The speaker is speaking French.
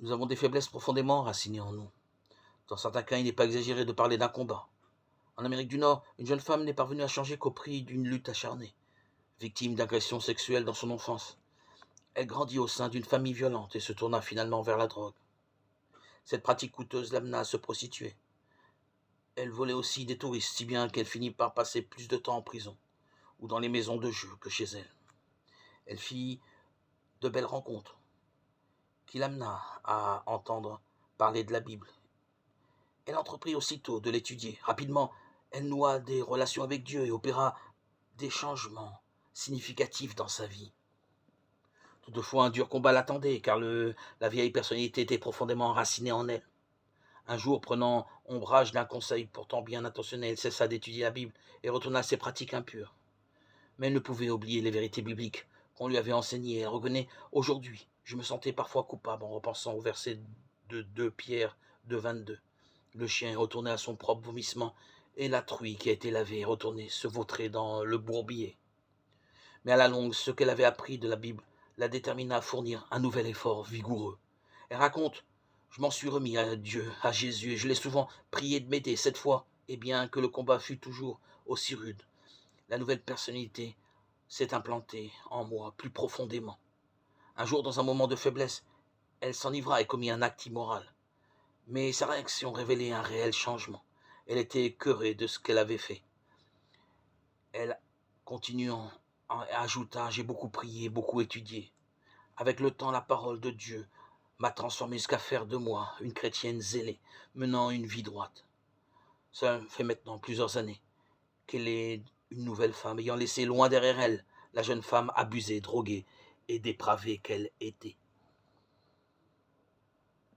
Nous avons des faiblesses profondément enracinées en nous. Dans certains cas, il n'est pas exagéré de parler d'un combat. En Amérique du Nord, une jeune femme n'est parvenue à changer qu'au prix d'une lutte acharnée. Victime d'agressions sexuelles dans son enfance, elle grandit au sein d'une famille violente et se tourna finalement vers la drogue. Cette pratique coûteuse l'amena à se prostituer. Elle volait aussi des touristes, si bien qu'elle finit par passer plus de temps en prison ou dans les maisons de jeu que chez elle. Elle fit de belles rencontres qui l'amena à entendre parler de la Bible. Elle entreprit aussitôt de l'étudier. Rapidement, elle noua des relations avec Dieu et opéra des changements significatifs dans sa vie. Toutefois, un dur combat l'attendait, car la vieille personnalité était profondément enracinée en elle. Un jour, prenant ombrage d'un conseil pourtant bien intentionné, elle cessa d'étudier la Bible et retourna à ses pratiques impures. Mais elle ne pouvait oublier les vérités bibliques qu'on lui avait enseignées. Elle reconnaît aujourd'hui: je me sentais parfois coupable en repensant au verset de 2 Pierre 2,22. Le chien est retourné à son propre vomissement, et la truie qui a été lavée est retournée se vautrer dans le bourbier. Mais à la longue, ce qu'elle avait appris de la Bible la détermina à fournir un nouvel effort vigoureux. Elle raconte: je m'en suis remis à Dieu, à Jésus, et je l'ai souvent prié de m'aider. Cette fois, et bien que le combat fût toujours aussi rude, la nouvelle personnalité s'est implantée en moi plus profondément. Un jour, dans un moment de faiblesse, elle s'enivra et commit un acte immoral. Mais sa réaction révélait un réel changement. Elle était écœurée de ce qu'elle avait fait. Elle, continuant, ajouta: j'ai beaucoup prié, beaucoup étudié. Avec le temps, la parole de Dieu m'a transformé jusqu'à faire de moi une chrétienne zélée, menant une vie droite. Ça fait maintenant plusieurs années qu'elle est une nouvelle femme, ayant laissé loin derrière elle la jeune femme abusée, droguée et dépravée qu'elle était.